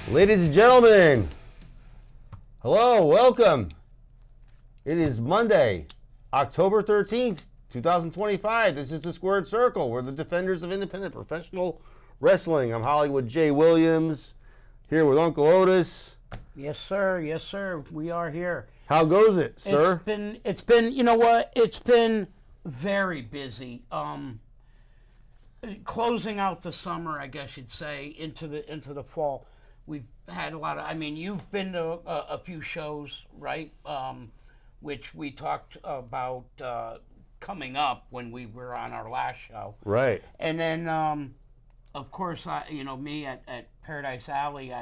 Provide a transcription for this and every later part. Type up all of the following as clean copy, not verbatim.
Ladies and gentlemen, hello, welcome. It is Monday, October 13th, 2025. This is the Squared Circle. We're the defenders of independent professional wrestling. I'm Hollywood J. Williams, here with Uncle Otis. Yes, sir. Yes, sir. We are here. How goes it, sir? It's been, you know what? It's been very busy. Closing out the summer, I guess you'd say, into the fall. We've had a lot of. I mean, you've been to a few shows, right? Which we talked about coming up when we were on our last show. Right. And then, of course, me at Paradise Alley,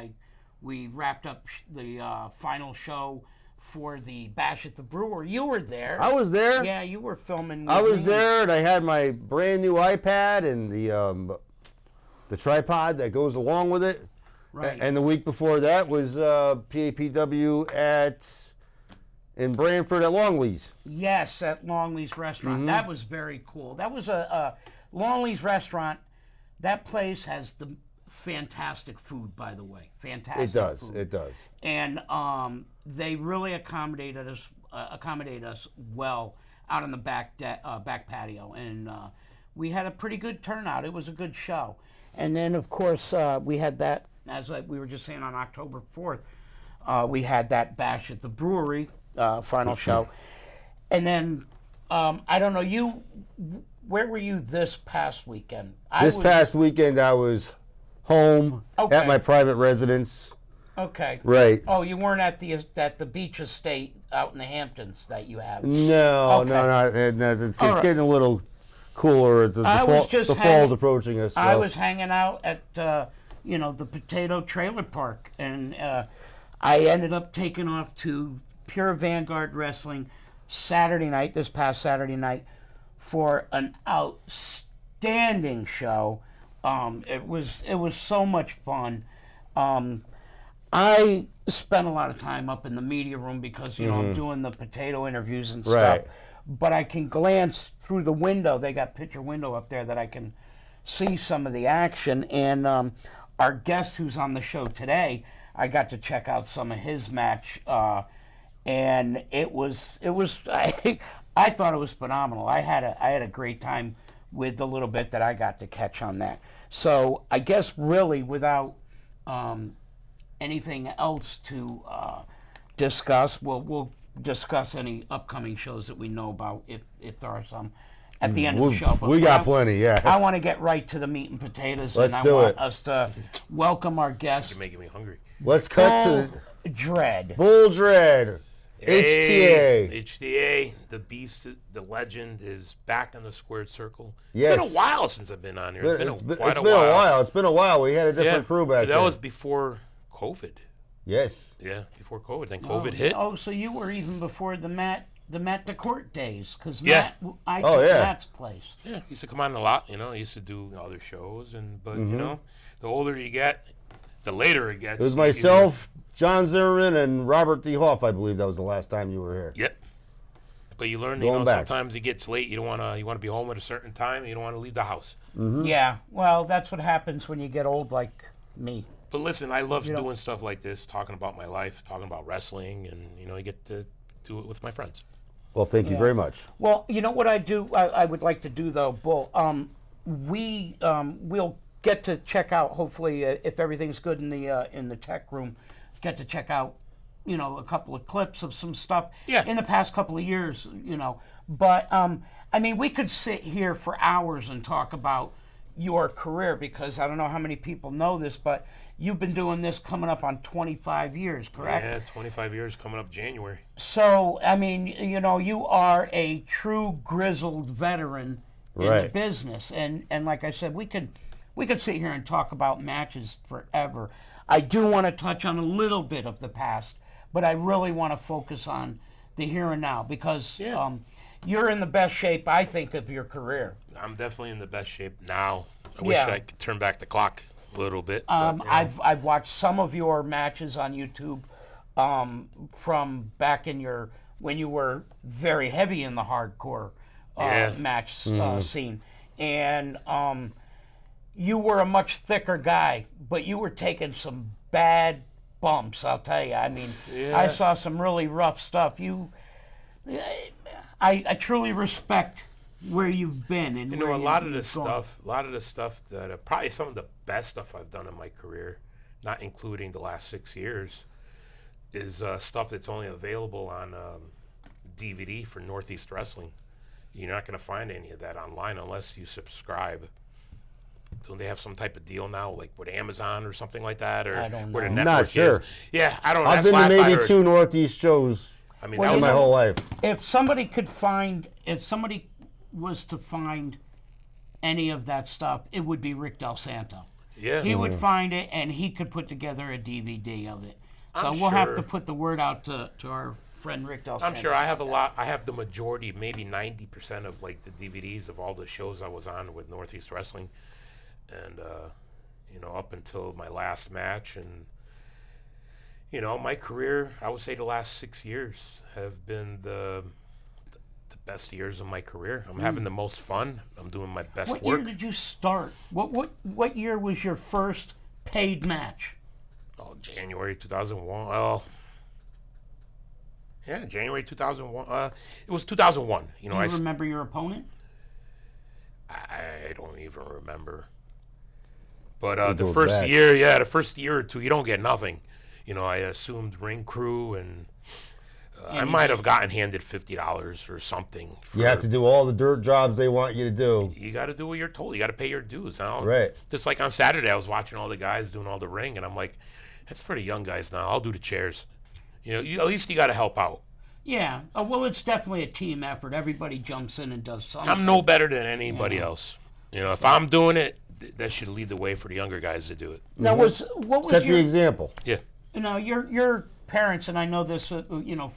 we wrapped up the final show for the Bash at the Brewery. You were there. I was there. Yeah, you were filming. I was there, and I had my brand new iPad and the tripod that goes along with it. Right. And the week before that was PAPW in Branford at Longley's. Yes, at Longley's Restaurant. Mm-hmm. That was very cool. That was a Longley's Restaurant. That place has the fantastic food, by the way. Fantastic. It does. Food. It does. And they really accommodated us well out on the back patio, and we had a pretty good turnout. It was a good show. And then, of course, we had that, as we were just saying, on October 4th, we had that Bash at the Brewery final show. And then, I don't know, where were you this past weekend? Past weekend, I was home at my private residence. Okay. Right. Oh, you weren't at the beach estate out in the Hamptons that you have? No, Okay. no. It's getting a little cooler. The fall's approaching us. So. I was hanging out at the Potato Trailer Park, and I ended up taking off to Pure Vanguard Wrestling this past Saturday night, for an outstanding show. It was so much fun. I spent a lot of time up in the media room because I'm doing the potato interviews and stuff. Right. But I can glance through the window. They got picture window up there that I can see some of the action. And our guest who's on the show today, I got to check out some of his match, and it was I thought it was phenomenal. I had a great time with the little bit that I got to catch on that. So I guess really without anything else to discuss, we'll discuss any upcoming shows that we know about, if there are some, at the end of the show. But we got plenty, yeah. I want to get right to the meat and potatoes, Let's and I do want it. us to welcome our guest. You're making me hungry. Let's cut to Dredd. Bull Dredd. Hey, HTA. HTA, the beast, the legend is back in the Squared Circle. Yes. It's been a while since I've been on here. It's been a while. It's been a while. We had a different crew back then. That was before COVID. Yes. Yeah, before COVID. Then COVID hit. Oh, so you were even before the Matt DeCourt days, because Yeah. I took yeah. Matt's place. Yeah, he used to come on a lot. He used to do other shows, but the older you get, the later it gets. It was myself, John Zimmerman, and Robert D. Hoff. I believe that was the last time you were here. Yep. But you learn, Going back. sometimes it gets late. You want to be home at a certain time. And you don't want to leave the house. Mm-hmm. Yeah, well, that's what happens when you get old like me. But listen, I love doing stuff like this, talking about my life, talking about wrestling, and you get to do it with my friends. Well, thank you very much. Well, you know what I would like to do though, Bull. We'll get to check out, hopefully, if everything's good in the tech room, get to check out, a couple of clips of some stuff in the past couple of years, But I mean, we could sit here for hours and talk about your career, because I don't know how many people know this, but you've been doing this coming up on 25 years, correct? Yeah, 25 years coming up January. So, I mean, you are a true grizzled veteran in the business. And like I said, we could sit here and talk about matches forever. I do want to touch on a little bit of the past, but I really want to focus on the here and now, because you're in the best shape, I think, of your career. I'm definitely in the best shape now. I wish I could turn back the clock a little bit. I've watched some of your matches on YouTube from back in when you were very heavy in the hardcore match scene, and you were a much thicker guy, but you were taking some bad bumps, I'll tell you. I mean, Yeah. I saw some really rough stuff. I truly respect where you've been and You know, where a lot of you've the gone. stuff that probably some of the best stuff I've done in my career, not including the last 6 years, is stuff that's only available on DVD for Northeast Wrestling. You're not going to find any of that online unless you subscribe. Don't they have some type of deal now, like with Amazon or something like that, or I don't where the know. network Not sure. is? Yeah, I don't know. I've That's been to last I maybe heard. 2 Northeast shows I mean, Well, that in was my whole life. If somebody was to find any of that stuff, it would be Rick Del Santo. yeah. He would find it, and he could put together a DVD of it. So I'm we'll have sure- to put the word out to our friend Rick Del Santo. I'm sure I have a lot. I have the majority, maybe 90% of like the DVDs of all the shows I was on with Northeast Wrestling, and you know, up until my last match, and you know, my career. I would say the last 6 years have been the best years of my career. I'm having the most fun. I'm doing my best What work. year did you start? What year was your first paid match? Oh, January 2001. Well, yeah, January 2001. It was 2001. You know, Do you remember your opponent? I don't even remember. But It the goes first back. year, yeah, the first year or two, you don't get nothing. You know, I assumed ring crew, and I And you might have gotten handed $50 or something. For, You have to do all the dirt jobs they want you to do. You got to do what you're told. You got to pay your dues. Now, Right. Just like on Saturday, I was watching all the guys doing all the ring, and I'm like, that's for the young guys now. I'll do the chairs. You know, at least you got to help out. Yeah. Well, it's definitely a team effort. Everybody jumps in and does something. I'm no better than anybody else. You know, if I'm doing it, that should lead the way for the younger guys to do it. Now, what was Set the your example. Yeah. Now, your parents, and I know this, you know,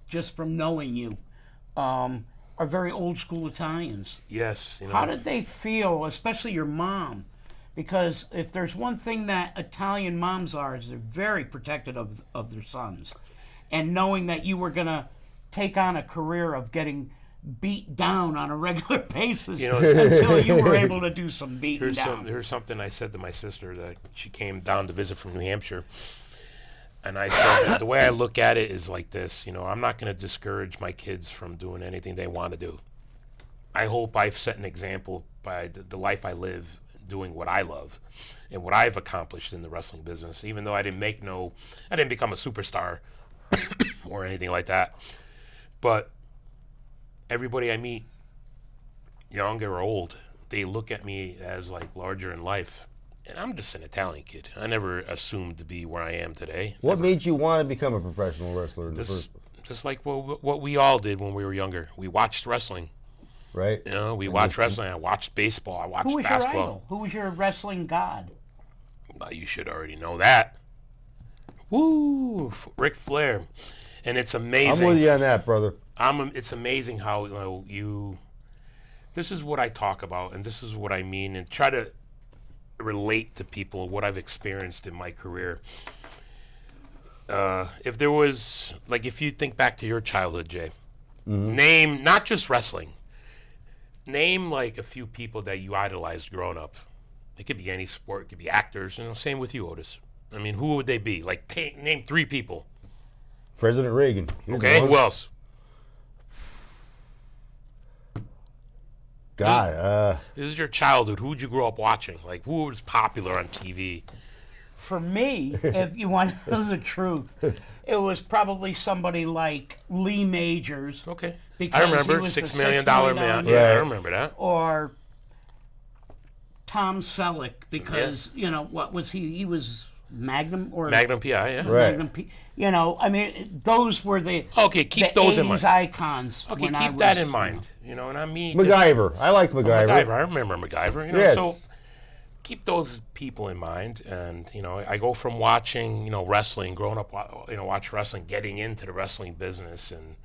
just from knowing you, are very old school Italians. Yes. You know. How did they feel, especially your mom? Because if there's one thing that Italian moms are, is they're very protective of their sons. And knowing that you were going to take on a career of getting beat down on a regular basis You know, until you were able to do some beating down. Here's something I said to my sister that she came down to visit from New Hampshire. And I said, the way I look at it is like this, you know, I'm not going to discourage my kids from doing anything they want to do. I hope I've set an example by the life I live doing what I love and what I've accomplished in the wrestling business, even though I didn't become a superstar or anything like that. But everybody I meet, young or old, they look at me as like larger in life. And I'm just an Italian kid. I never assumed to be where I am today. What made you want to become a professional wrestler in the first Just like what we all did when we were younger. We watched wrestling. right? You know, we watched wrestling. I watched baseball. I watched Who was your basketball. idol? Who was your wrestling god? Well, you should already know that. Woo! Ric Flair. And it's amazing. I'm with you on that, brother. It's amazing how this is what I talk about, and this is what I mean, and try to relate to people what I've experienced in my career. If there was, like, if you think back to your childhood, Jay, name not just wrestling. Name like a few people that you idolized growing up. It could be any sport. It could be actors. You know, same with you, Otis. I mean, who would they be? Like, name 3 people. President Reagan. Here's Okay, one. who else? God, This is your childhood. Who would you grow up watching? Like, who was popular on TV? For me, if you want to know the truth, it was probably somebody like Lee Majors. Okay. Because I remember he was the $6 million $6 man. million Yeah, I Right. remember that. Or Tom Selleck, because you know what was he? He was Magnum or Magnum PI, yeah. Right. Magnum P. You know, I mean, those were the Okay, keep the those in 80s mind. icons. Okay, when I keep that was, in mind. You know, and I mean MacGyver. I liked MacGyver. MacGyver. I remember MacGyver. You know, Yes. so keep those people in mind. And you know, I go from watching, you know, wrestling, growing up, you know, watch wrestling, getting into the wrestling business, and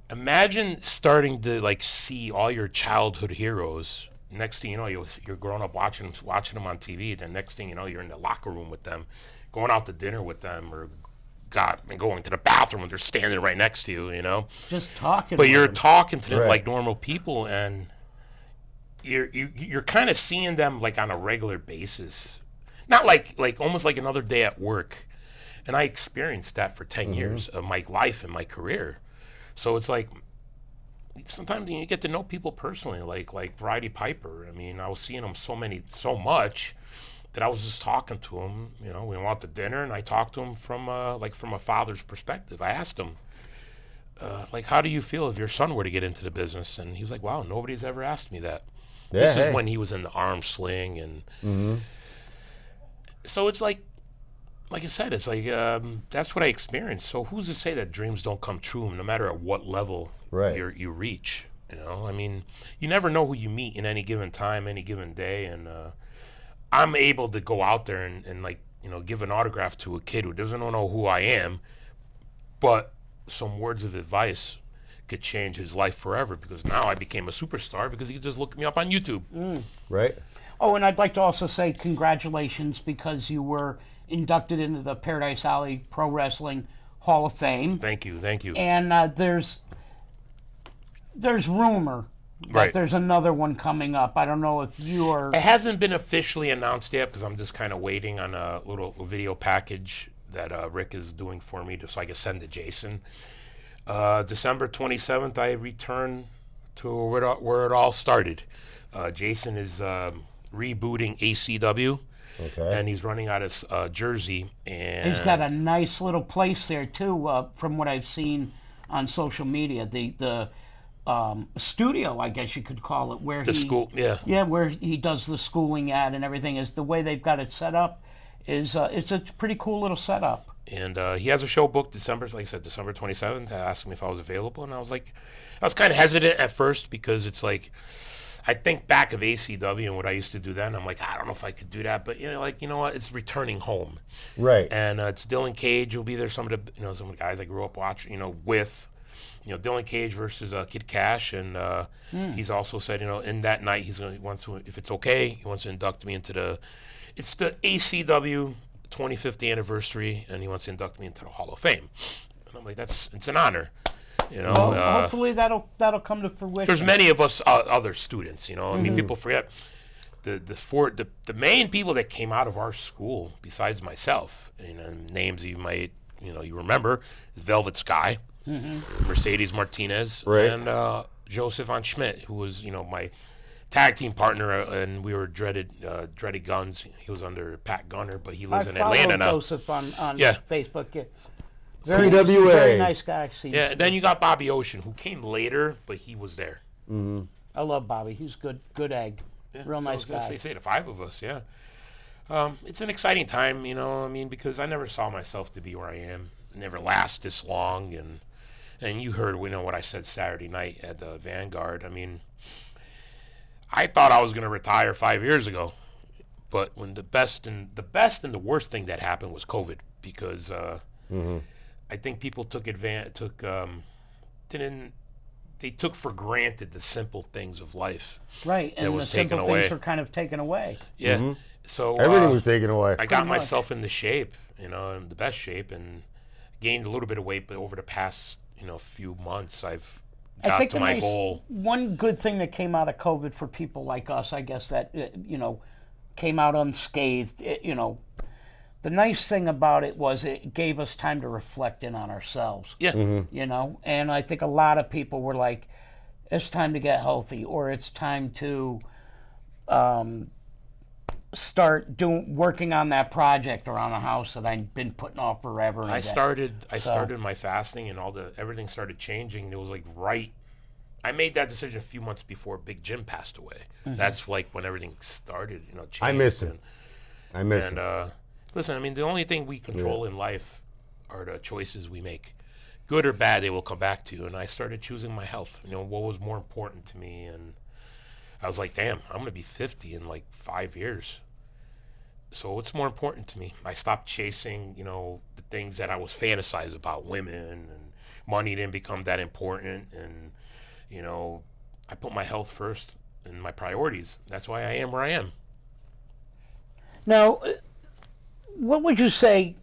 imagine starting to like see all your childhood heroes. Next thing you know, you're growing up watching them on TV. Then next thing you know, you're in the locker room with them, going out to dinner with them, or and going to the bathroom and they're standing right next to you. You know. just talking. But with you're them. talking to them Right. like normal people, and you're kind of seeing them like on a regular basis. not like almost like another day at work. And I experienced that for 10 years of my life and my career. So it's like sometimes you get to know people personally, like Roddy Piper. I mean, I was seeing him so much that I was just talking to him. You know, we went out to dinner, and I talked to him from a father's perspective. I asked him, like, how do you feel if your son were to get into the business? And he was like, wow, nobody's ever asked me that. Yeah, This hey. is when he was in the arm sling, and so it's like I said, it's like that's what I experienced. So who's to say that dreams don't come true, no matter at what level Right. you reach? You know, I mean, you never know who you meet in any given time, any given day, and I'm able to go out there and like, you know, give an autograph to a kid who doesn't know who I am, but some words of advice could change his life forever, because now I became a superstar because he could just look me up on YouTube. Right. Oh, and I'd like to also say congratulations, because you were inducted into the Paradise Alley Pro Wrestling Hall of Fame. Thank you. And there's rumor that Right. there's another one coming up. I don't know if you are. It hasn't been officially announced yet, because I'm just kind of waiting on a little video package that Rick is doing for me, just so I can send to Jason. December 27th, I return to where it all started. Jason is rebooting ACW, Okay. and he's running out of Jersey. And He's got a nice little place there too, from what I've seen on social media. The studio, I guess you could call it, where the he school, yeah. yeah, where he does the schooling at and everything. Is the way they've got it set up. It's a pretty cool little setup. And he has a show booked December 27th. Asked me if I was available, and I was kind of hesitant at first, because it's like, I think back of ACW and what I used to do then. I'm like, I don't know if I could do that, but you know what? It's returning home, Right. and it's Dylan Cage will be there. Some of the guys I grew up watching, with, Dylan Cage versus Kid Cash, and he's also said, in that night he wants to, if it's okay, he wants to induct me into it's the ACW 25th anniversary, and he wants to induct me into the Hall of Fame. And I'm like, it's an honor. Well, hopefully that'll come to fruition. There's many of us other students, I mean, people forget the main people that came out of our school, besides myself, names you might, you remember, is Velvet Sky, Mercedes Martinez, Right. and Joseph Von Schmidt, who was, my tag team partner, and we were Dreaded Guns. He was under Pat Gunner, but he lives in Atlanta now. Joseph on Yeah. Facebook. Yeah. PWA. Very nice guy. Yeah, and then you got Bobby Ocean, who came later, but he was there. I love Bobby. He's good egg. Yeah, Real so nice guy. They say the five of us, yeah. It's an exciting time, because I never saw myself to be where I am. I never last this long, and you heard, what I said Saturday night at the Vanguard. I mean, I thought I was going to retire 5 years ago, but when the best and the worst thing that happened was COVID, because I think people took for granted the simple things of life. Right, and was the taken simple away. things are kind of taken away. Yeah. So Everything was taken away. I got much. myself into shape, in the best shape, and gained a little bit of weight. But over the past, few months, I've got to my goal. One good thing that came out of COVID for people like us, I guess, that came out unscathed. The nice thing about it was it gave us time to reflect in on ourselves. Yeah. And I think a lot of people were like, it's time to get healthy, or it's time to start working on that project or on a house that I've been putting off forever. And I started my fasting, and everything started changing. It was like I made that decision a few months before Big Jim passed away. That's like when everything started, changing. I miss him. And listen, I mean, the only thing we control in life are the choices we make. Good or bad, they will come back to you. And I started choosing my health. What was more important to me, and I was like, damn, I'm going to be 50 in like 5 years. So what's more important to me? I stopped chasing, the things that I was fantasizing about, women, and money didn't become that important. And, I put my health first and my priorities. That's why I am where I am. Now, what would you say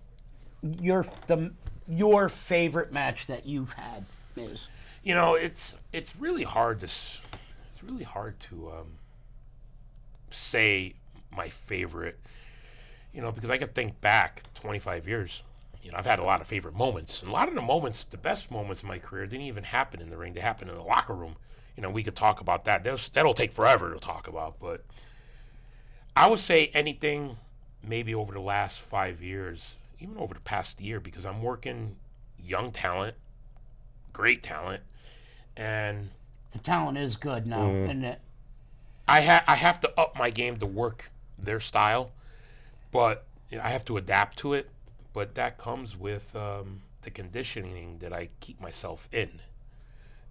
your favorite match that you've had is? It's really hard to say my favorite. because I could think back 25 years. I've had a lot of favorite moments. And a lot of the moments, the best moments in my career, didn't even happen in the ring. They happened in the locker room. We could talk about that. That'll take forever to talk about. But I would say anything maybe over the last 5 years, even over the past year, because I'm working young talent, great talent, and The talent is good now, isn't it? I have to up my game to work their style, but I have to adapt to it. But that comes with the conditioning that I keep myself in.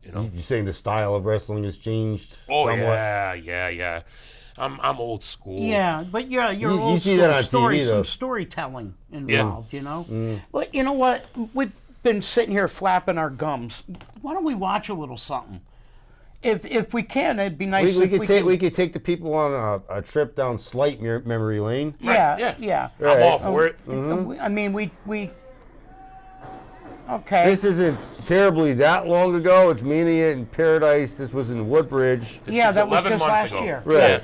You saying the style of wrestling has changed? Oh somewhat? yeah. I'm old school. Yeah, but you're You old see school that on TV, though. some storytelling involved, Well, you know what? We've been sitting here flapping our gums. Why don't we watch a little something? If we can, it'd be nice. We if could take the people on a trip down slight memory lane. Yeah. Right. I'm all for it. I mean, we. Okay. This isn't terribly that long ago. It's Mania in Paradise. This was in Woodbridge. This yeah, is that was 11 just months last ago. year. Right.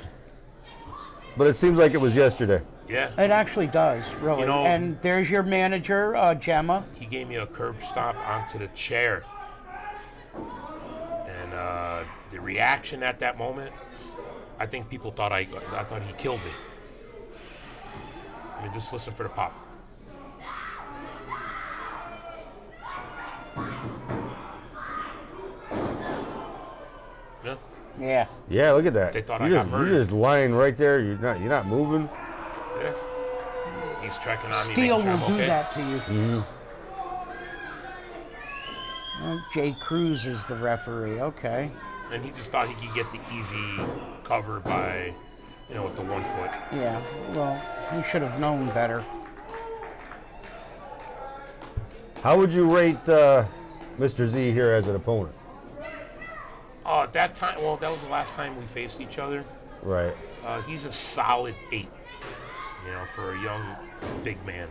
But it seems like it was yesterday. Yeah. It actually does, really. And there's your manager, Gemma. He gave me a curb stomp onto the chair. And the reaction at that moment, I think people thought I thought he killed me. I mean, just listen for the pop. Yeah. Yeah. Yeah, look at that. They thought you're I got just, murdered. You're just lying right there. You're not moving. Yeah. He's checking on me. Steel making sure will I'm do okay. that to you. Mm-hmm. Jay Cruz is the referee. Okay. And he just thought he could get the easy cover by, with the 1 foot. Yeah. Well, he should have known better. How would you rate Mr. Z here as an opponent? Oh, at that time, well, that was the last time we faced each other. Right. He's a solid 8, for a young, big man.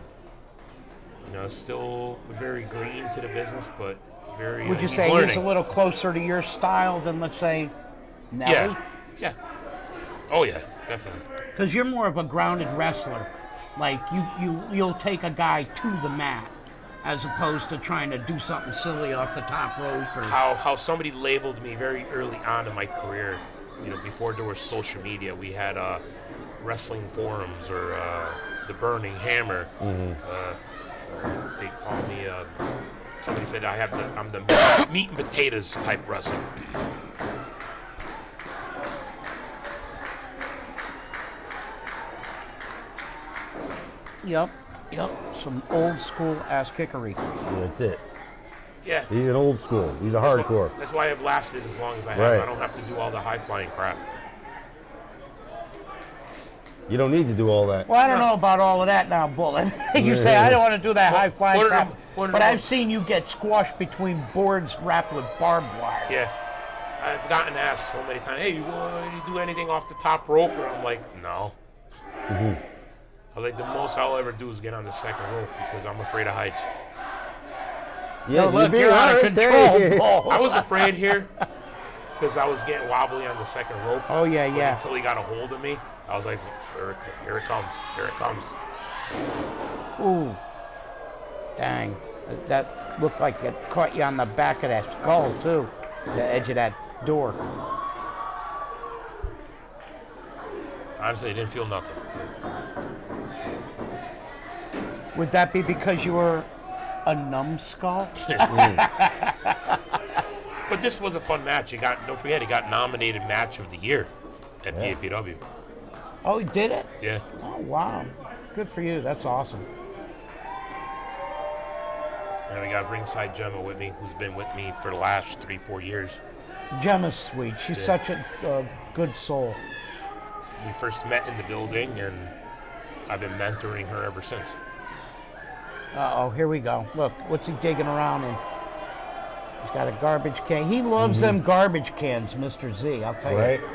Still very green to the business, but very. Would you he's say learning. he's a little closer to your style than, let's say, Nelly? Yeah. Oh yeah, definitely. Because you're more of a grounded wrestler. Like you'll take a guy to the mat, as opposed to trying to do something silly off the top rope. Or How somebody labeled me very early on in my career, before there was social media, we had wrestling forums or the Burning Hammer. They call me. Somebody said I'm the meat and potatoes type wrestler. Yep. Some old school ass kickery. That's it. Yeah. He's an old school. He's a hardcore. That's why I've lasted as long as I have. Right. I don't have to do all the high flying crap. You don't need to do all that. Well, I don't know about all of that now, Bullet. You say I don't want to do that high flying crap, but I've seen you get squashed between boards wrapped with barbed wire. Yeah. I've gotten asked so many times, hey, you do anything off the top rope? And I'm like, no. I was like, the most I'll ever do is get on the second rope because I'm afraid of heights. Yeah, No, look, being you're out of honest, control, hey. Paul. I was afraid here because I was getting wobbly on the second rope. Oh, yeah, But yeah. Until he got a hold of me, I was like, here it comes. Here it comes. Ooh. Dang. That looked like it caught you on the back of that skull, too. The edge of that door. Honestly, I didn't feel nothing. Would that be because you were a numbskull? But this was a fun match. Don't forget, he got nominated Match of the Year at PAPW. Oh, he did it? Yeah. Oh, wow. Good for you. That's awesome. And we got ringside Gemma with me, who's been with me for the last 3-4 years. Gemma's sweet. She's such a good soul. We first met in the building, and I've been mentoring her ever since. Uh-oh, here we go. Look, what's he digging around in? He's got a garbage can. He loves them garbage cans, Mr. Z, I'll tell Right? you.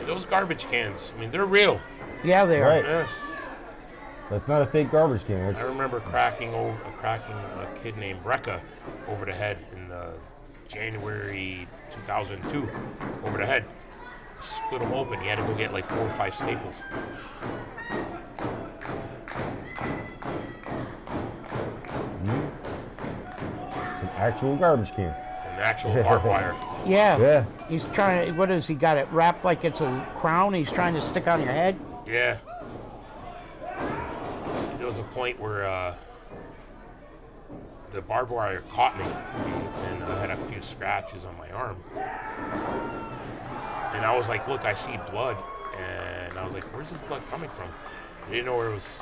Those garbage cans, I mean, they're real. Yeah, they are. Right. Yeah. That's not a fake garbage can. I It's, remember cracking a kid named Brecca over the head in January 2002, over the head. split him open. He had to go get like 4 or 5 staples. It's an actual garbage can. An actual barbed wire. Yeah. Yeah. He's trying to, what is he got it wrapped like it's a crown? He's trying to stick on your head? Yeah. There was a point where the barbed wire caught me, and I had a few scratches on my arm. And I was like, look, I see blood. And I was like, where's this blood coming from? I didn't know where it was.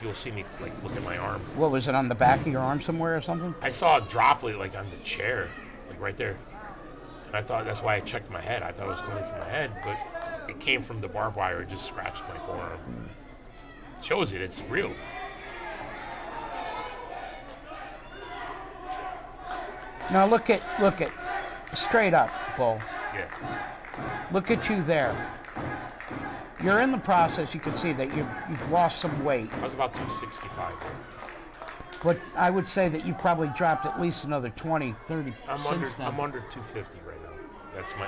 You'll see me like look at my arm. What was it, on the back of your arm somewhere or something? I saw a droplet like on the chair, like right there. And I thought that's why I checked my head. I thought it was coming from my head, but it came from the barbed wire. It just scratched my forearm. It shows it. It's real. Now look at, straight up, Bull. Yeah. Look at you there. You're in the process, you can see that you've lost some weight. I was about 265. But I would say that you probably dropped at least another 20, 30 I'm since then. under 250 right now.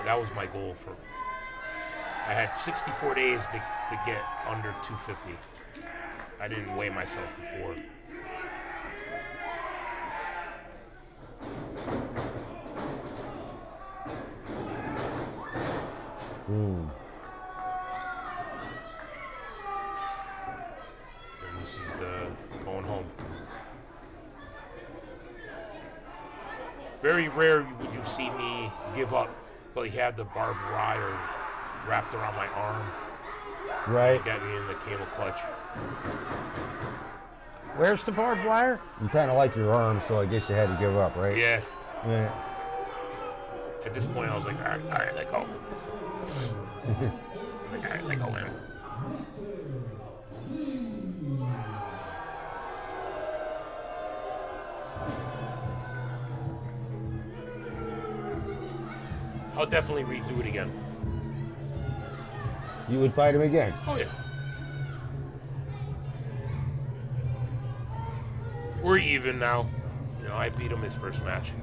That was my goal for. I had 64 days to get under 250. I didn't weigh myself before. And this is the going home. Very rare would you see me give up, but he had the barbed wire wrapped around my arm. Right. Got me in the cable clutch. Where's the barbed wire? You kind of like your arm, so I guess you had to give up, right? Yeah. Yeah. At this point, I was like, all right, let go. Like, all right, let go, man. I'll definitely redo it again. You would fight him again. Oh, yeah. We're even now. You know, I beat him his first match.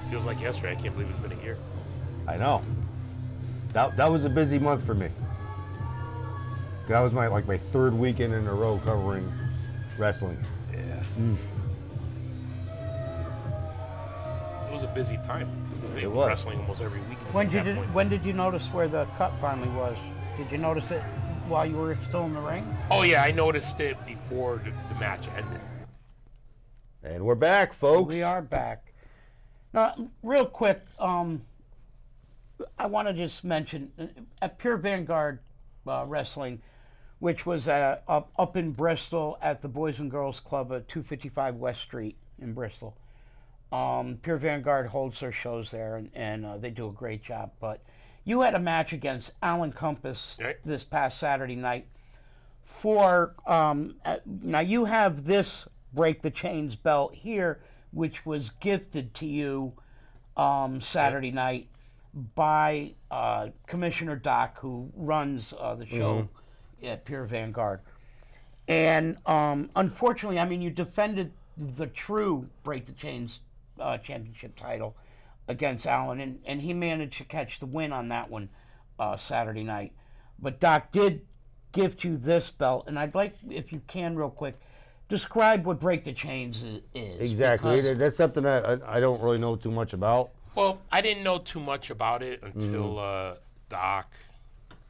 Feels like yesterday. I can't believe it's been a year. I know. That was a busy month for me. That was my third weekend in a row covering wrestling. Yeah. It was a busy time. It was. Wrestling almost every weekend. When did you notice where the cut finally was? Did you notice it while you were still in the ring? Oh yeah, I noticed it before the match ended. And we're back, folks. We are back. Now, real quick, I want to just mention at Pure Vanguard Wrestling, which was up in Bristol at the Boys and Girls Club at 255 West Street in Bristol. Pure Vanguard holds their shows there, and they do a great job. But you had a match against Alan Compass this past Saturday night. Now you have this Break the Chains belt here, which was gifted to you Saturday night by Commissioner Doc, who runs the show at Pure Vanguard. And unfortunately, I mean, you defended the true Break the Chains championship title against Alan, and he managed to catch the win on that one Saturday night. But Doc did gift you this belt, and I'd like, if you can, real quick, describe what Break the Chains is. Exactly. That's something that I don't really know too much about. Well, I didn't know too much about it until Doc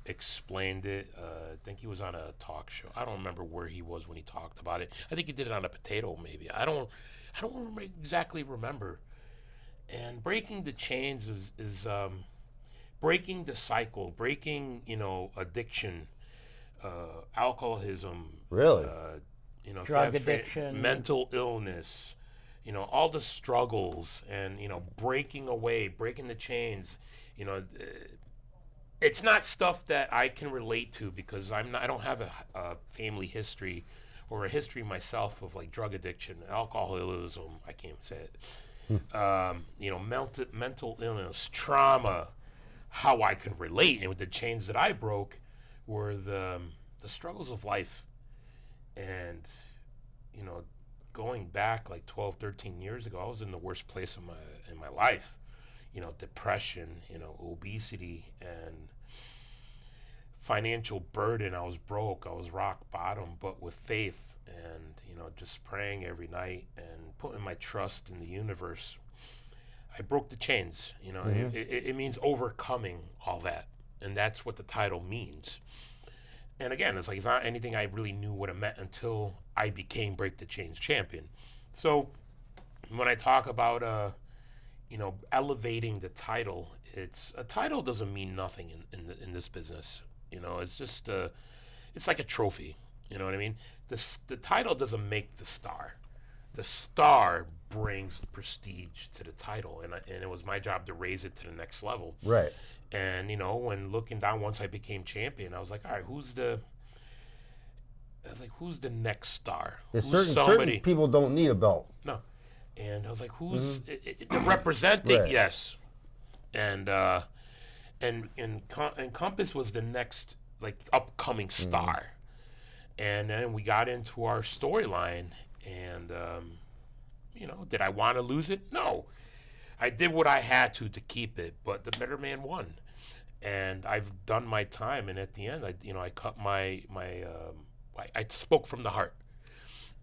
explained it. I think he was on a talk show. I don't remember where he was when he talked about it. I think he did it on a potato, maybe. I don't exactly remember. And breaking the chains is breaking the cycle, breaking addiction, alcoholism. Really? Drug addiction, mental illness. All the struggles, and breaking the chains. It's not stuff that I can relate to because I don't have a family history or a history myself of like drug addiction, alcoholism. I can't even say it. You know, mental illness, trauma. How I could relate, and with the chains that I broke, were the struggles of life, and you know, going back like 12, 13 years ago, I was in the worst place in my life. You know, depression, you know, obesity, and financial burden. I was broke. I was rock bottom, but with faith and, you know, just praying every night and putting my trust in the universe, I broke the chains. You know, it means overcoming all that, and that's what the title means. And again, it's like it's not anything I really knew what it meant until I became Break the Chains champion. So when I talk about you know, elevating the title, a title doesn't mean nothing in this business. You know, it's just it's like a trophy. You know what I mean? The title doesn't make the star. The star brings prestige to the title, and it was my job to raise it to the next level. Right. And you know, when looking down, once I became champion, I was like, all right, who's the next star? There's Who's certain people don't need a belt. No. And I was like, who's the representing? Right. Yes. And Compass was the next like upcoming star. And then we got into our storyline, and you know, did I want to lose it? No. I did what I had to keep it, but the better man won. And I've done my time, and at the end, I cut I spoke from the heart,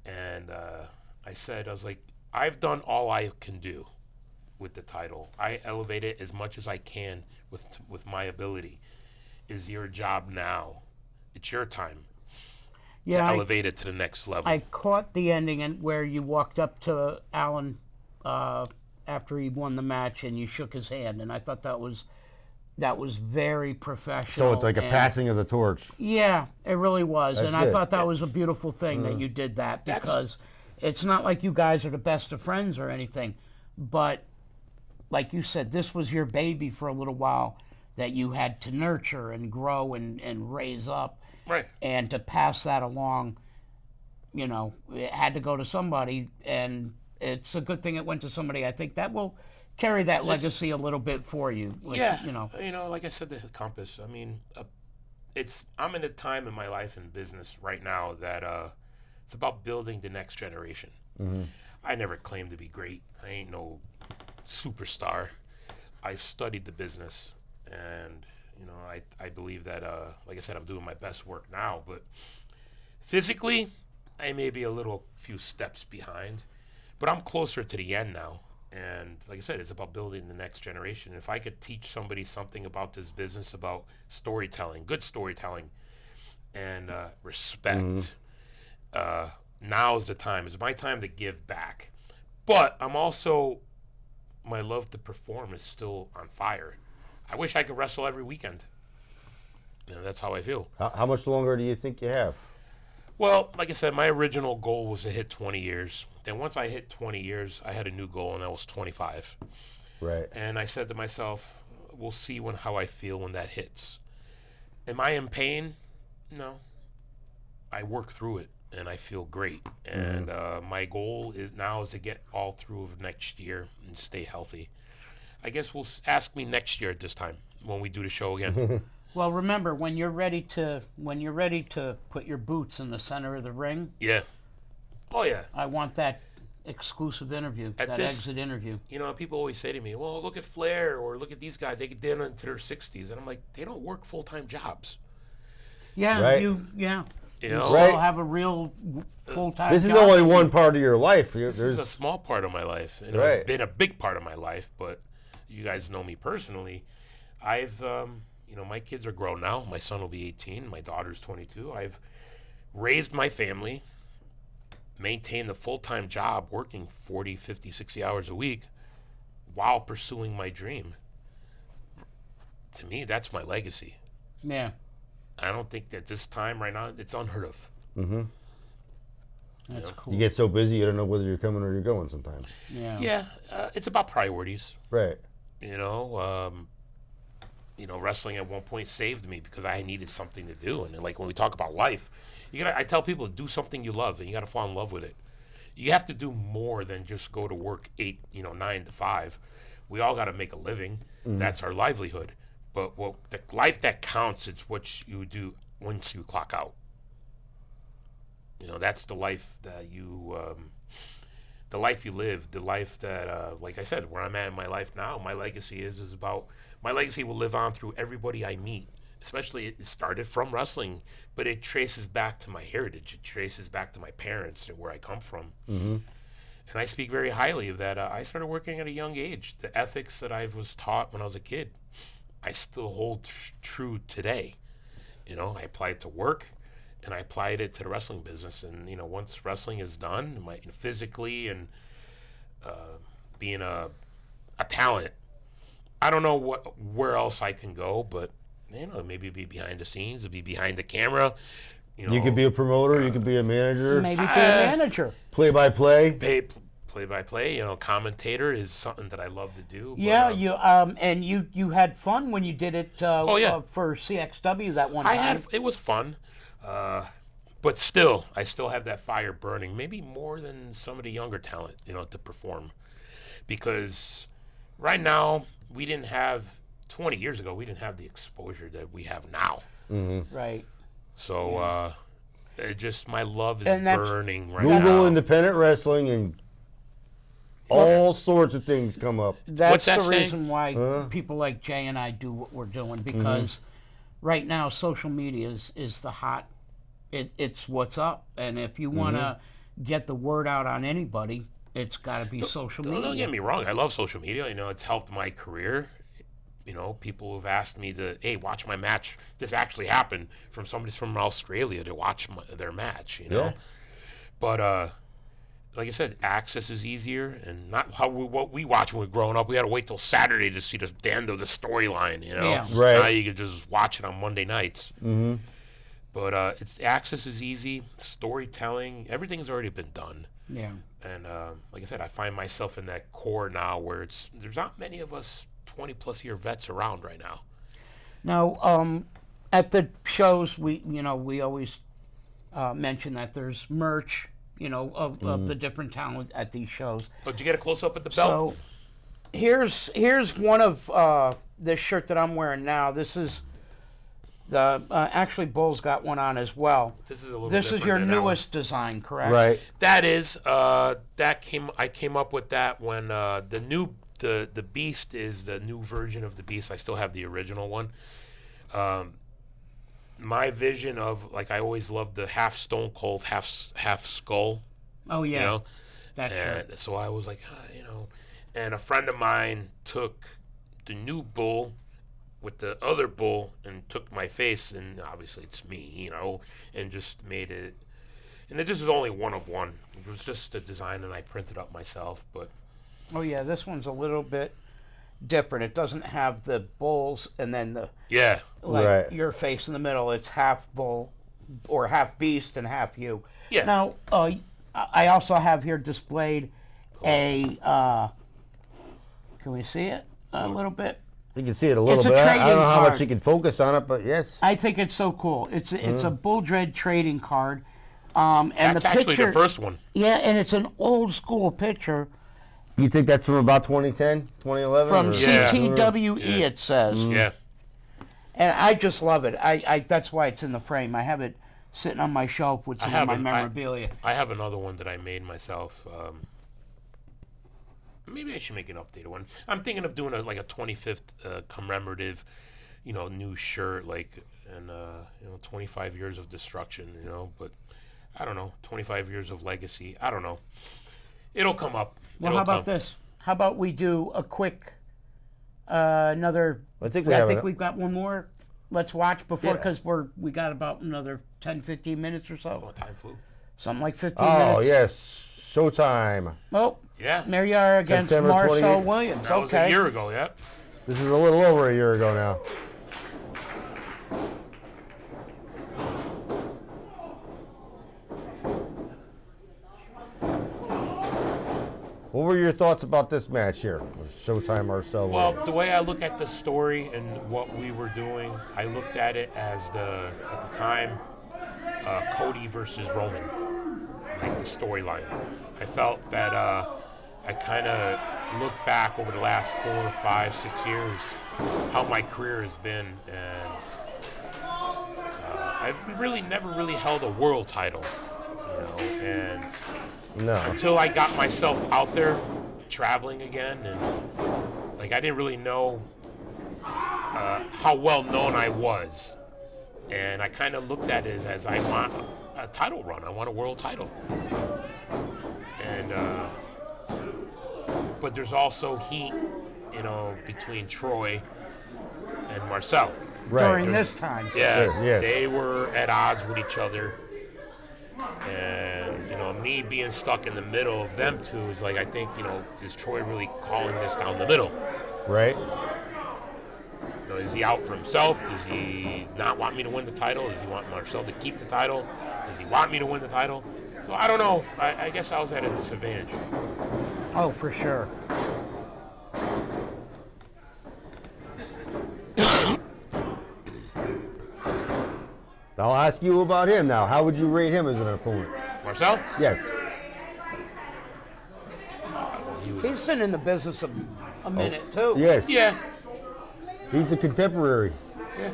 and I was like, I've done all I can do with the title. I elevate it as much as I can with my ability. Is your job now? It's your time to elevate it to the next level. I caught the ending and where you walked up to Alan after he won the match and you shook his hand, and I thought that was very professional. So it's like a passing of the torch. Yeah, it really was. That's and I good. thought that was a beautiful thing that you did that, because it's not like you guys are the best of friends or anything, but like you said, this was your baby for a little while that you had to nurture and grow and raise up. Right. And to pass that along, you know, it had to go to somebody, and it's a good thing it went to somebody. I think that will carry that legacy a little bit for you. Like, yeah. You know, like I said, the Compass, I mean, I'm in a time in my life and business right now that it's about building the next generation. I never claimed to be great. I ain't no superstar. I've studied the business, and you know, I believe that like I said, I'm doing my best work now, but physically I may be a few steps behind, but I'm closer to the end now. And like I said, it's about building the next generation. If I could teach somebody something about this business, about storytelling, good storytelling, and respect, now's the time. It's my time to give back. But I'm also, my love to perform is still on fire. I wish I could wrestle every weekend. You know, that's how I feel. How much longer do you think you have? Well, like I said, my original goal was to hit 20 years. Then once I hit 20 years, I had a new goal, and that was 25. Right. And I said to myself, we'll see how I feel when that hits. Am I in pain? No. I work through it, and I feel great. And my goal is to get all through of next year and stay healthy. I guess ask me next year at this time when we do the show again. well, remember when you're ready to put your boots in the center of the ring. Yeah. Oh yeah. I want that exclusive interview, exit interview. You know, people always say to me, "Well, look at Flair or look at these guys. They get down into their 60s," and I'm like, they don't work full-time jobs. Yeah. Right. You know, still have a real full-time. This is job. only one part of your life. This is a small part of my life. You know, Right. It's been a big part of my life, but you guys know me personally. I've, you know, my kids are grown now. My son will be 18. My daughter's 22. I've raised my family, maintained a full-time job, working 40, 50, 60 hours a week while pursuing my dream. To me, that's my legacy. Yeah. I don't think that this time right now, it's unheard of. That's cool. You get so busy you don't know whether you're coming or you're going sometimes. Yeah. Yeah, it's about priorities. Right. You know, wrestling at one point saved me because I needed something to do. And like when we talk about life, I tell people, do something you love, and you got to fall in love with it. You have to do more than just go to work 9 to 5. We all got to make a living. That's our livelihood. But the life that counts is what you do once you clock out. That's the life that the life you live, the life that, like I said, where I'm at in my life now, my legacy my legacy will live on through everybody I meet. Especially, it started from wrestling, but it traces back to my heritage. It traces back to my parents and where I come from. And I speak very highly of that. I started working at a young age. The ethics that I was taught when I was a kid, I still hold true today. I applied it to work, and I applied it to the wrestling business. And once wrestling is done, physically and being a talent, I don't know where else I can go, but maybe be behind the scenes, be behind the camera. You could be a promoter. You could be a manager. Maybe be a manager. Play-by-play. Play-by-play. Commentator is something that I love to do. Yeah, but, you had fun when you did it. For CXW that one time. It was fun, but still, I still have that fire burning. Maybe more than some of the younger talent, to perform, because right now we didn't have. 20 years ago, we didn't have the exposure that we have now. Right. So, my love is burning right Google now. independent wrestling and all sorts of things come up. That's What's that the saying? reason why people like Jay and I do what we're doing, because right now social media is the hot. It's what's up, and if you want to get the word out on anybody, it's got to be social media. Don't get me wrong. I love social media. It's helped my career. People have asked me to, hey, watch my match. This actually happened from somebody from Australia to watch their match, Yeah. But like I said, access is easier, and not what we watch when we were growing up. We had to wait till Saturday to see the end of the storyline, Yeah. Right. Now you can just watch it on Monday nights. But access is easy. Storytelling, everything's already been done. Yeah. And like I said, I find myself in that core now where there's not many of us 20-plus year vets around right now. Now, at the shows, we always mention that there's merch, of the different talent at these shows. Oh, did you get a close up at the belt? So here's one of this shirt that I'm wearing now. This is the actually Bull's got one on as well. This is a little. This is different your than that one. newest design, correct? Right. That is. I came up with that when the Beast is the new version of the Beast. I still have the original one. My vision of, like, I always loved the half Stone Cold, half Skull. Oh yeah. That's And right. so I was like, and a friend of mine took the new Bull with the other Bull and took my face, and obviously it's me, and just made it. And this is only one of one. It was just a design, and I printed up myself, but. Oh yeah, this one's a little bit different. It doesn't have the bulls and then the Right. your face in the middle. It's half bull or half beast and half you. Yeah. Now, I also have here displayed a. Can we see it a little bit? You can see it a little It's a bit. I don't trading know how much card. you can focus on it, but yes. I think it's so cool. It's a Bull Dredd trading card. And That's the actually picture, the first one. Yeah, and it's an old school picture You think that's from about 2010, 2011? from or- Yeah. CTWE. Yeah. It says. Yeah. And I just love it. I that's why it's in the frame. I have it sitting on my shelf with some of my memorabilia. I have another one that I made myself. Maybe I should make an updated one. I'm thinking of doing a 25th commemorative, new shirt, and 25 years of destruction, but I don't know, 25 years of legacy. I don't know. It'll come up. Well, how about this? How about we do a quick another? I think we've got one more. Let's watch before, Yeah. because we got about another 10, 15 minutes or so. Oh, time flew. Something like 15 Oh, minutes. yes. Showtime. Oh, Yeah. there you are against September Marcel 28th. Williams. That was Okay. a year ago, yeah. This is a little over a year ago now. What were your thoughts about this match here with Showtime Marcel Well, Williams? the way I look at the story and what we were doing, I looked at it as at the time, Cody versus Roman, like the storyline. I felt that I kind of look back over the last 4, 5, 6 years, how my career has been, and I've really never really held a world title, and until I got myself out there traveling again, and like I didn't really know how well known I was, and I kind of looked at it as I want a title run. I want a world title, and but there's also heat, between Troy and Marcel. Right. During this time. Yeah, Yes. They were at odds with each other, and me being stuck in the middle of them two is like, I think, is Troy really calling this down the middle? Right. Is he out for himself? Does he not want me to win the title? Does he want Marcel to keep the title? Does he want me to win the title? So I don't know. I guess I was at a disadvantage. Oh, for sure. I'll ask you about him now. How would you rate him as an opponent? Marcel? Yes. He's been in the business a minute, too. Yes. Yeah. He's a contemporary. Yeah.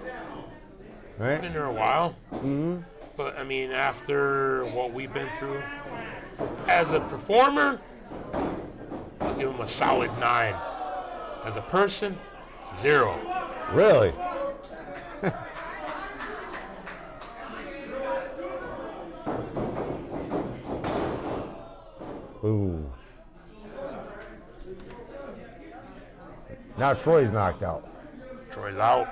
Right? Been there a while. Mm-hmm. But, I mean, after what we've been through, as a performer, I'll give him a solid 9. As a person, 0. Really? Ooh. Now Troy's knocked out. Troy's out.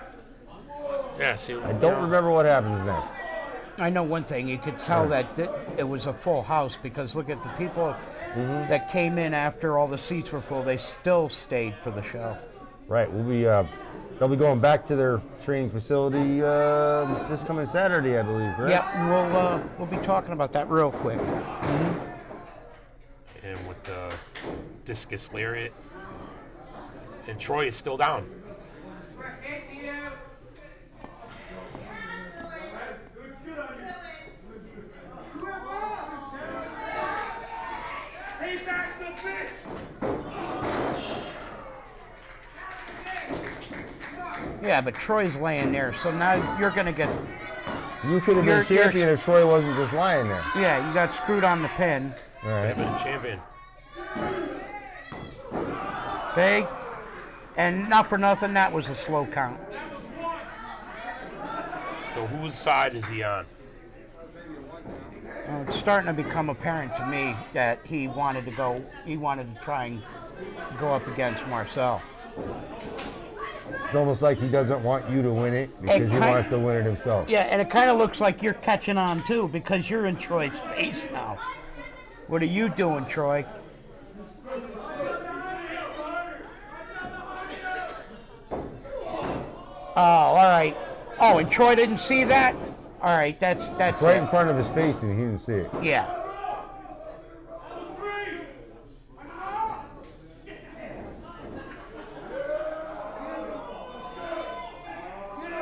Yeah, see. I don't remember what happens next. I know one thing. You could tell that it was a full house because look at the people that came in after all the seats were full. They still stayed for the show. Right. They'll be going back to their training facility this coming Saturday, I believe, correct? Yeah, we'll be talking about that real quick. And with the discus lariat. And Troy is still down. Yeah, but Troy's laying there, so now you're going to get... You could have been champion if Troy wasn't just lying there. Yeah, you got screwed on the pin. All right. Been a champion. Okay? And not for nothing, that was a slow count. So whose side is he on? It's starting to become apparent to me that he wanted to try and go up against Marcel. It's almost like he doesn't want you to win it because he wants to win it himself. Yeah, and it kind of looks like you're catching on too because you're in Troy's face now. What are you doing, Troy? Oh, all right. Oh, and Troy didn't see that? All right, that's Right it. in front of his face and he didn't see it. Yeah.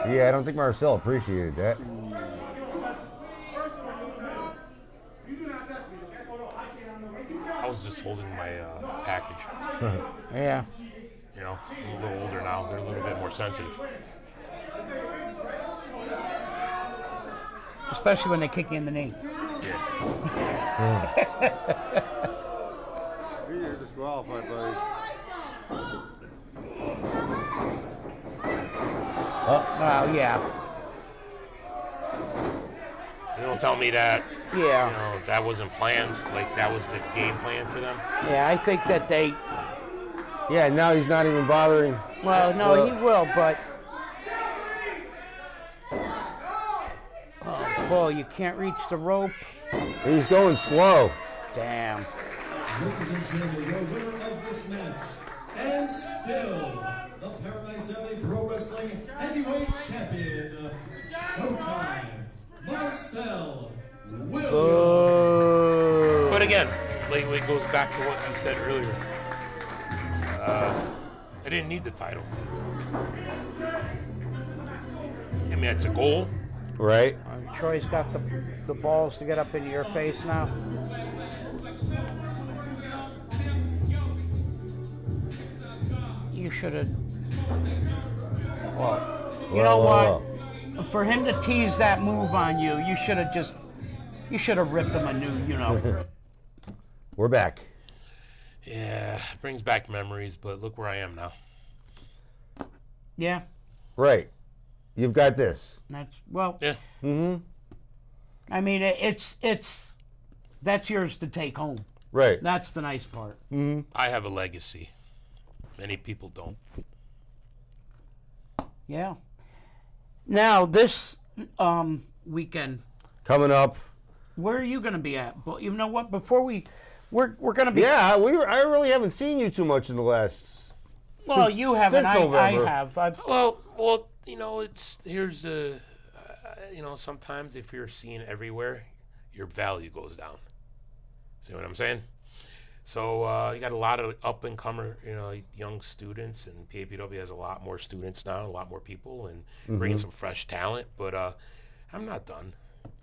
Yeah, I don't think Marcel appreciated that. I was just holding my package. Yeah. I'm a little older now. They're a little bit more sensitive. Especially when they kick you in the knee. Yeah. You're disqualified, buddy. Well, yeah. You don't tell me that. Yeah. That wasn't planned. Like that was the game plan for them. Yeah, I think that they... Yeah, now he's not even bothering. Well, no, he will, but... Oh, boy, you can't reach the rope. He's going slow. Damn. Ladies and gentlemen, your winner of this match, and still the Paradise Alley Pro Wrestling Heavyweight Champion, Showtime, Marcel Williams. Oh. But again, lately it goes back to what you said earlier. I didn't need the title. I mean, it's a goal. Right. Troy's got the balls to get up into your face now. You should have. Well, you know what? For him to tease that move on you, you should have ripped him a new. We're back. Yeah, it brings back memories, but look where I am now. Yeah. Right. You've got this. That's well. Yeah. Mm-hmm. I mean, it's that's yours to take home. Right. That's the nice part. Mm-hmm. I have a legacy. Many people don't. Yeah. Now this weekend, Coming up. where are you going to be at? But you know what? Before we're going to be. Yeah, I really haven't seen you too much in the last. Well, since- you haven't. since I November. have. Well, here's the, sometimes if you're seen everywhere, your value goes down. See what I'm saying? So you got a lot of up-and-comer, young students, and PAPW has a lot more students now, a lot more people, and bringing some fresh talent. But I'm not done.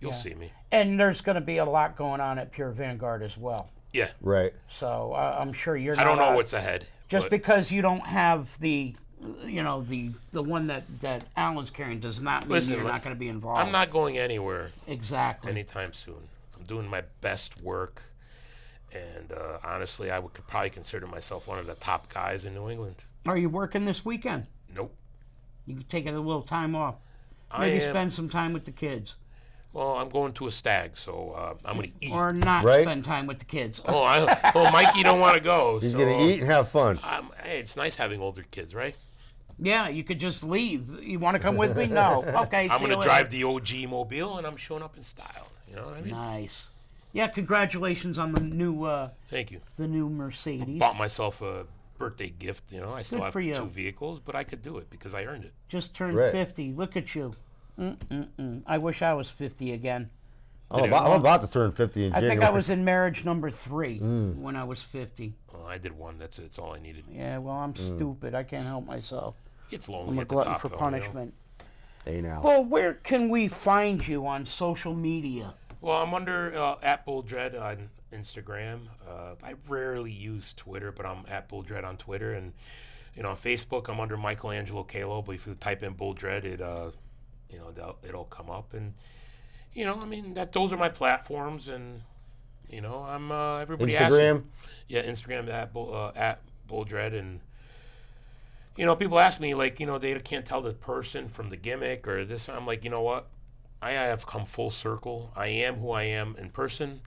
You'll see me. And there's going to be a lot going on at Pure Vanguard as well. Yeah. Right. So I'm sure you're. I don't not know out- what's ahead. Just but because you don't have the one that Alan's carrying does not mean Listen, you're not going to be involved. I'm not going anywhere Exactly. anytime soon. I'm doing my best work, and honestly, I could probably consider myself one of the top guys in New England. Are you working this weekend? Nope. You can take a little time off. I Maybe am- spend some time with the kids. Well, I'm going to a stag, so I'm going to eat. Or not Right. spend time with the kids. Well, Mikey don't want to go. He's so, gonna eat and have fun. Hey, it's nice having older kids, right? Yeah, you could just leave. You want to come with me? No. Okay. I'm see going you to later. drive the OG mobile, and I'm showing up in style. You know what I mean? Nice. Yeah, congratulations on the new Thank you. Mercedes. Bought myself a birthday gift. I still Good have for you. 2 vehicles, but I could do it because I earned it. Just turned Right. 50. Look at you. I wish I was 50 again. I'm about to turn 50 in I January. think I was in marriage number 3 when I was 50. Oh, I did one. It's all I needed. Yeah, well, I'm stupid. I can't help myself. It's lonely I'm a at the glutton top, for though, punishment. Hey now. Well, where can we find you on social media? Well, I'm under at Bull Dredd on Instagram. I rarely use Twitter, but I'm at Bull Dredd on Twitter, and on Facebook I'm under Michelangelo Kalo. But if you type in Bull Dredd, it'll come up, and those are my platforms, and I'm everybody asks me- Instagram. Yeah, Instagram at Bull Dredd, and people ask me like they can't tell the person from the gimmick or this. I'm like, you know what? I have come full circle. I am who I am in person,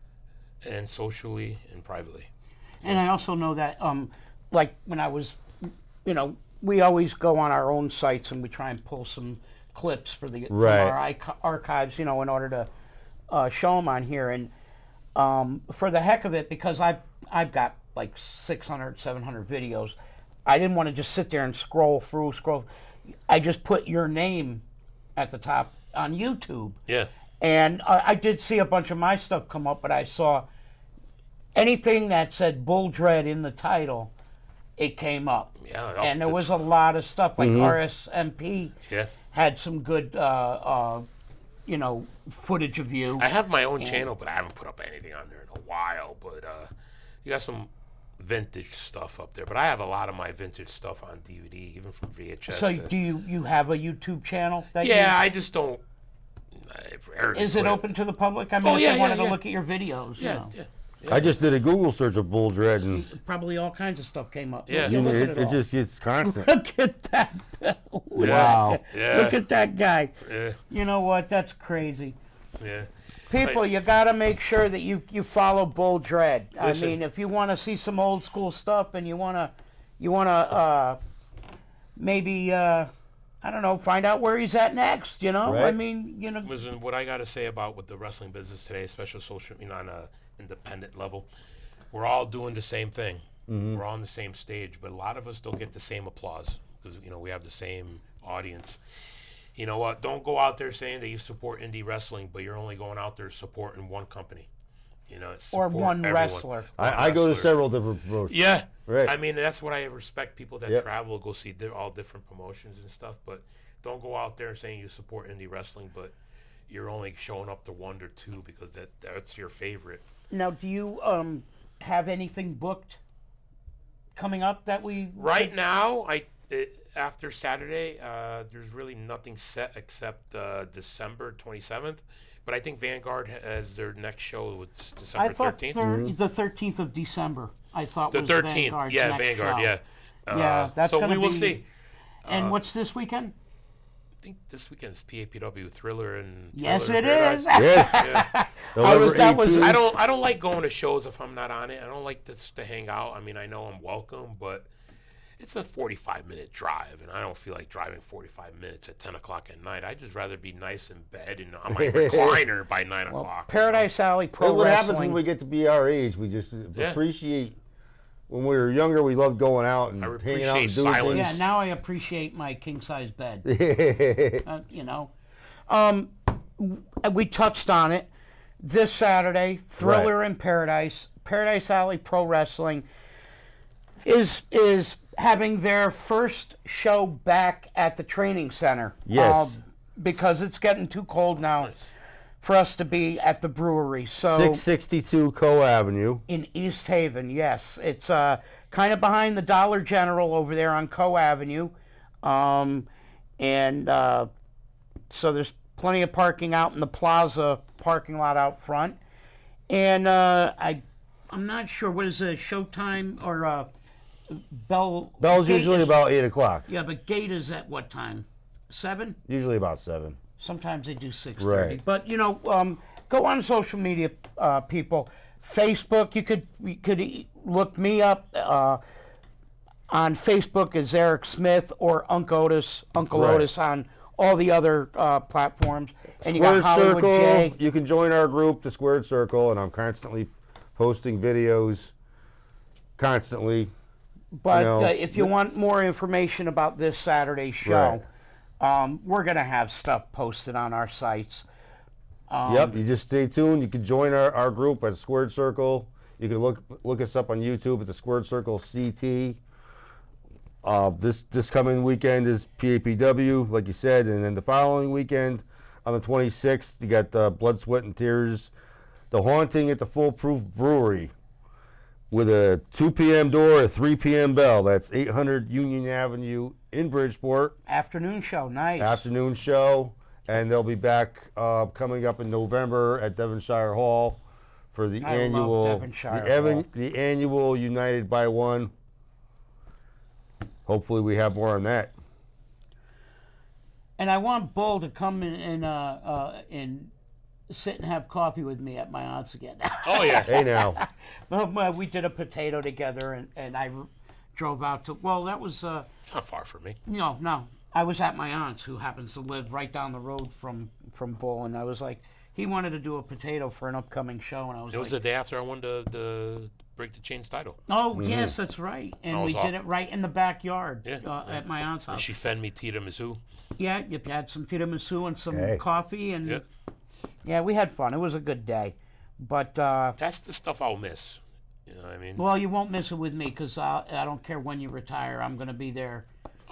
and socially and privately. And I also know that, like when I was, we always go on our own sites and we try and pull some clips from Right. our archives, in order to show them on here. And for the heck of it, because I've got like 600, 700 videos, I didn't want to just sit there and scroll. I just put your name at the top on YouTube. Yeah. And I did see a bunch of my stuff come up, but I saw anything that said Bull Dredd in the title, it came up. Yeah. And there was a lot of stuff, like RSMP Yeah. had some good, footage of you. I have my own channel, but I haven't put up anything on there in a while. But you got some vintage stuff up there. But I have a lot of my vintage stuff on DVD, even from VHS. So to- do you have a YouTube channel? That Yeah, I just don't. I rarely Is it put open to the public? I mean, Oh, if yeah, they wanted yeah. to look at your videos, Yeah, you know. yeah. I just did a Google search of Bull Dredd, and Probably all kinds of stuff came up. Yeah. You look at it all. just gets constant. Look at that. Wow. Yeah. Look at that guy. Yeah, You know what? That's crazy. yeah. People, you got to make sure that you follow Bull Dredd. Listen. I mean, if you want to see some old school stuff and you want to maybe I don't know, find out where he's at next, I Right. mean, Listen, what I got to say about with the wrestling business today, especially social, on a independent level, we're all doing the same thing. We're all on the same stage, but a lot of us don't get the same applause because we have the same audience. You know what? Don't go out there saying that you support indie wrestling, but you're only going out there supporting one company. It's or support one everyone. wrestler. I go to wrestler. several different promotions. Yeah. Right. I mean, that's what I respect people that Yep. travel, go see all different promotions and stuff, but don't go out there saying you support indie wrestling, but, you're only showing up to 1 or 2 because that's your favorite. Now, do you have anything booked coming up that we Right now, after Saturday, there's really nothing set except December 27th. But I think Vanguard has their next show. It's December I thought 13th. the 13th of December. I thought The was 13th, Vanguard's yeah, next Vanguard, show. yeah. Yeah, that's so gonna we will be- see. And what's this weekend? I think this weekend is PAPW Thriller and Yes, Thriller it Paradise. is. Yes. was- that was- 18th. I don't like going to shows if I'm not on it. I don't like this to hang out. I mean, I know I'm welcome, but it's a 45-minute drive, and I don't feel like driving 45 minutes at 10 o'clock at night. I'd just rather be nice in bed and on my recliner by 9 o'clock. Paradise Alley Pro That's what Wrestling. happens when we get to be our age. We just appreciate. When we were younger, we loved going out and I hanging out and appreciate doing silence. Yeah, now I appreciate my king-size bed. things. You know. We touched on it. This Saturday, Thriller Right. in Paradise, Paradise Alley Pro Wrestling is having their first show back at the training center. Yes. Because it's getting too cold now for us to be at the brewery. So 662 Co Avenue. in East Haven, yes. It's kind of behind the Dollar General over there on Co Avenue. So there's plenty of parking out in the plaza parking lot out front. And I'm not sure, what is the showtime or bell? Bell's gate usually is- about 8 o'clock. Yeah, but gate is at what time? 7? Usually about 7. Sometimes they do 6:30. Right. But go on social media, people. Facebook, you could look me up on Facebook as Eric Smith or Uncle Otis Right. Otis on all the other platforms. And you Squared got Hollywood Circle. J. You can join our group, the Squared Circle, and I'm constantly posting videos. Constantly. But you know, if you want more information about this Saturday's show, we're going to have stuff posted on our sites. Yep, you just stay tuned. You can join our group at Squared Circle. You can look us up on YouTube at the Squared Circle CT. This coming weekend is PAPW, like you said, and then the following weekend on the 26th, you got Blood, Sweat, and Tears, The Haunting at the Foolproof Brewery with a 2 p.m. door, a 3 p.m. bell. That's 800 Union Avenue in Bridgeport. Afternoon show, nice. Afternoon show, and they'll be back coming up in November at Devonshire Hall for the I love annual Devonshire Hall. the annual United by One. Hopefully, we have more on that. And I want Bull to come in and sit and have coffee with me at my aunt's again. Oh, yeah. Hey now, Well, we did a potato together, and I drove out to. Well, that was It's not far from me. no. I was at my aunt's, who happens to live right down the road from Bull, and I was like, he wanted to do a potato for an upcoming show, and I was It was like, the day after I won the Break the Chains title. oh yes, that's right, and That we was did it right in the backyard Yeah. at my aunt's And house. she fed me tiramisu. Yeah, you had some tiramisu and some Hey. coffee, and Yeah. yeah, we had fun. It was a good day, but. That's the stuff I'll miss. You know what I mean? Well, you won't miss it with me because I don't care when you retire. I'm going to be there.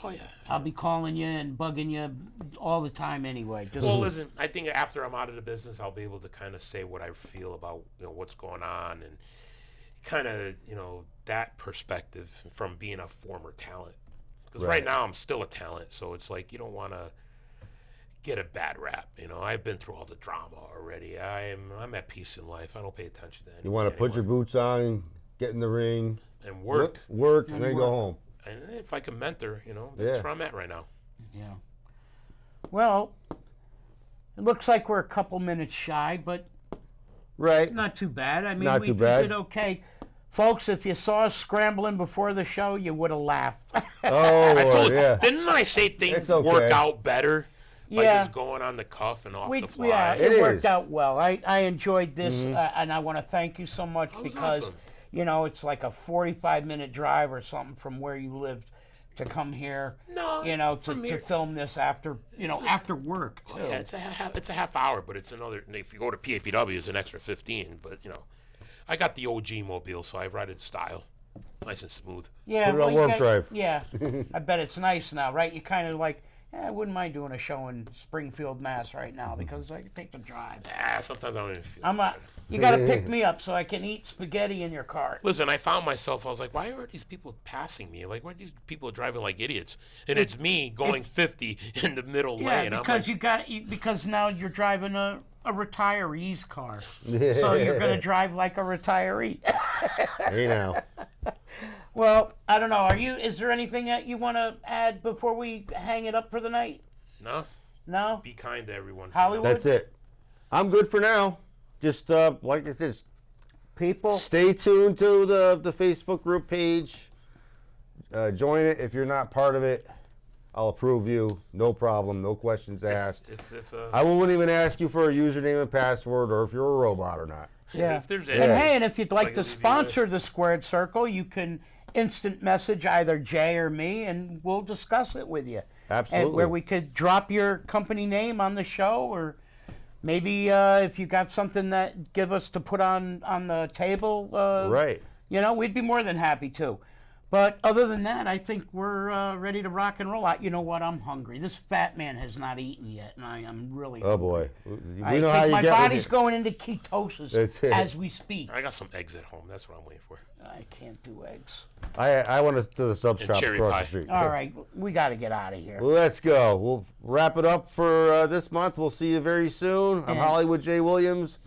Oh, yeah. I'll be calling you and bugging you all the time anyway. Just Well, listen, I think after I'm out of the business, I'll be able to kind of say what I feel about what's going on and kind of that perspective from being a former talent. Because right now I'm still a talent, so it's like you don't want to get a bad rap. I've been through all the drama already. I'm at peace in life. I don't pay attention to anything. you want to put your boots on, get in the ring, and work. work, and then go home. And if I can mentor, that's Yeah. where I'm at right now. yeah. Well, it looks like we're a couple minutes shy, but Right. not too bad. I mean, Not we too bad. did okay. Folks, if you saw us scrambling before the show, you would have laughed. Oh, I told yeah. Didn't I say things It's okay. work out better by Yeah. just going on the cuff and off We, the fly? yeah, It it worked is. out well. I enjoyed this, and I want to thank you so much That was because, awesome. it's like a 45-minute drive or something from where you lived to come here, No, to from here- film this after, after work, too. Oh, yeah, it's a half hour, but it's another. If you go to PAPW, it's an extra 15. But I got the OG mobile, so I ride it in style, nice and smooth. Yeah, Put it on you warp drive. Yeah, I bet it's nice now, right? You kind of like, Yeah, I wouldn't mind doing a show in Springfield, Mass. Right now because I can take the drive. Sometimes I don't even feel. You got to pick me up so I can eat spaghetti in your car. Listen, I found myself. I was like, why are these people passing me? Like, why are these people driving like idiots? And it's me going 50 in the middle lane. Because I'm like, because now you're driving a retiree's car, so you're going to drive like a retiree. Hey now. Well, I don't know. Is there anything that you want to add before we hang it up for the night? no. No? Be kind to everyone. Hollywood? That's it. I'm good for now. Just like I said, People? stay tuned to the Facebook group page. Join it if you're not part of it. I'll approve you. No problem. No questions asked. I won't even ask you for a username and password or if you're a robot or not. Yeah. If there's And any- hey, and if you'd like Like to a review sponsor the Squared Circle, you can instant message either Jay or me, and we'll discuss it with you. Absolutely. And where we could drop your company name on the show, or maybe if you got something that give us to put on the table. Right. You know, we'd be more than happy to. But other than that, I think we're ready to rock and roll. You know what? I'm hungry. This fat man has not eaten yet, and I am really Oh hungry. boy. We I know how think you my get body's with it. going into ketosis That's it. as we speak. I got some eggs at home. That's what I'm waiting for. I can't do eggs. I want to do the sub shop cherry across pie. the street. All right, we got to get out of here. Let's go. We'll wrap it up for this month. We'll see you very soon. I'm And- Hollywood J. Williams.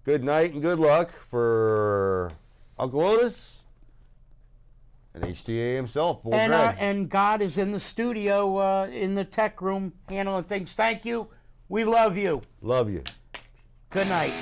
Good night and good luck for Uncle Otis and HTA himself, Bull Dredd. And God is in the studio, in the tech room, handling things. Thank you. We love you. Love you. Good night.